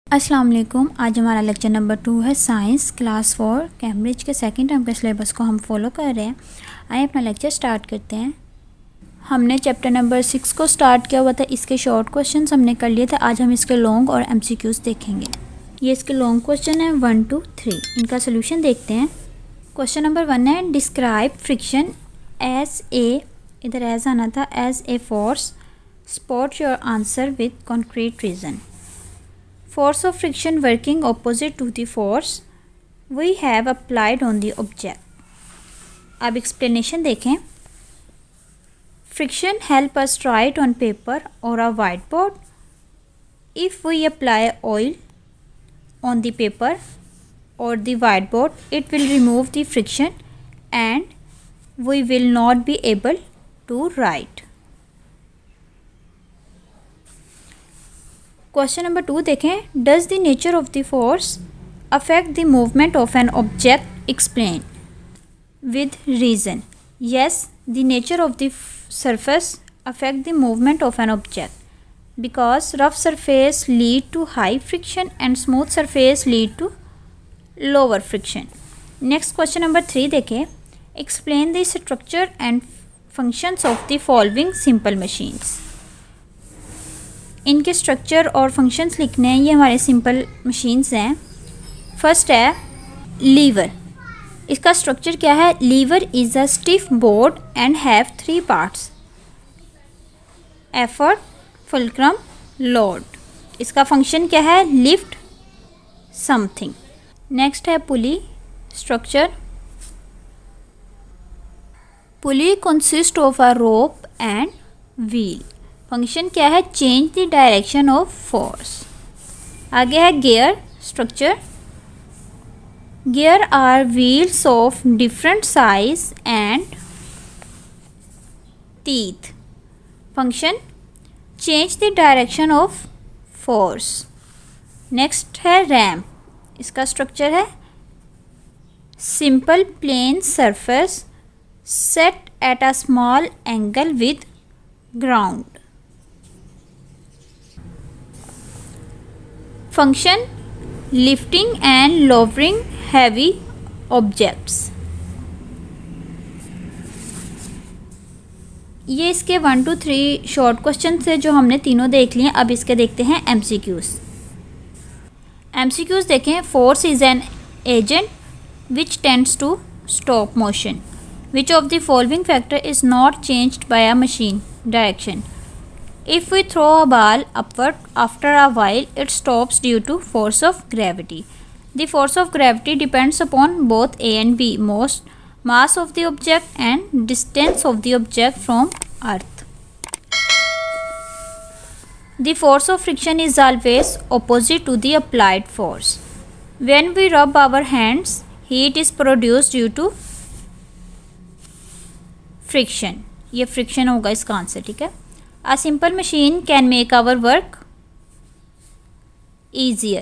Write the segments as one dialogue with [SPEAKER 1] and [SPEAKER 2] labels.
[SPEAKER 1] अस्सलाम वालेकुम। आज हमारा लेक्चर नंबर 2 है साइंस क्लास 4 कैम्ब्रिज के सेकंड टर्म के सिलेबस को हम फॉलो कर रहे हैं। आइए अपना लेक्चर स्टार्ट करते हैं। हमने चैप्टर नंबर 6 को स्टार्ट किया हुआ था, इसके शॉर्ट क्वेश्चंस हमने कर लिए थे। आज हम इसके लॉन्ग और MCQs देखेंगे। ये इसके लॉन्ग क्वेश्चन है 1 to 3। इनका सोल्यूशन देखते हैं। क्वेश्चन नंबर 1 है डिस्क्राइब फ्रिक्शन एज ए, इधर एज आना था, as a force. Spot your answer with concrete reason. Force of friction working opposite to the force we have applied on the object। अब explanation देखें। Friction help us write on paper or a whiteboard। If we apply oil on the paper or the whiteboard, it will remove the friction and we will not be able to write। Question number 2 देखें। Does the nature of the force affect the movement of an object, explain with reason. Yes, the nature of the surface affect the movement of an object because rough surface lead to high friction and smooth surface lead to lower friction. Next question number 3 देखें। Explain the structure and functions of the following simple machines. इनके structure और functions लिखने हैं। ये हमारे simple machines हैं। First है lever. इसका स्ट्रक्चर क्या है? Lever is a stiff board and have 3 parts, effort, fulcrum, load. इसका फंक्शन क्या है? Lift something. नेक्स्ट है pulley structure. Pulley consist of a rope and wheel. Function क्या है? Change the direction of force. आगे है gear structure. Gear are wheels of different size and teeth. Function change the direction of force. Next है ramp. इसका structure है simple plain surface set at a small angle with ground. Function lifting and lowering heavy objects. ये इसके 1 to 3 short question थे जो हमने तीनों देख लिए। अब इसके देखते हैं MCQs। MCQs देखें। Force is an agent which tends to stop motion. Which of the following factor is not changed by a machine direction. If we throw a ball upward, after a while it stops due to force of gravity. The force of gravity depends upon both A and B, mass of the object and distance of the object from earth. The force of friction is always opposite to the applied force. When we rub our hands, heat is produced due to friction. ये friction होगा इसका answer, ठीक है। A simple machine can make our work easier.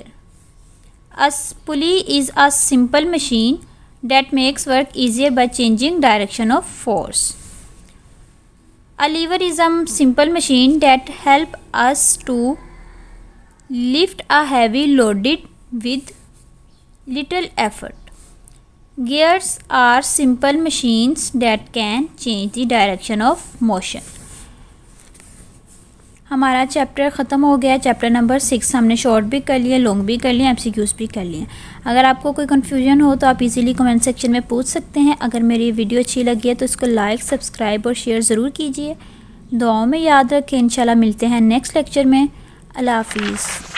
[SPEAKER 1] A pulley is a simple machine that makes work easier by changing direction of force. A lever is a simple machine that help us to lift a heavy loaded with little effort. Gears are simple machines that can change the direction of motion. हमारा chapter ख़त्म हो गया। Chapter number 6 हमने short भी कर लिए, long भी कर लिए, MCQs भी कर लिए। अगर आपको कोई कन्फ्यूजन हो तो आप इजीली कमेंट सेक्शन में पूछ सकते हैं। अगर मेरी वीडियो अच्छी लगी है तो इसको लाइक, सब्सक्राइब और शेयर ज़रूर कीजिए। दुआओं में याद रखें। इंशाल्लाह मिलते हैं नेक्स्ट लेक्चर में। अल्लाह हाफिज़।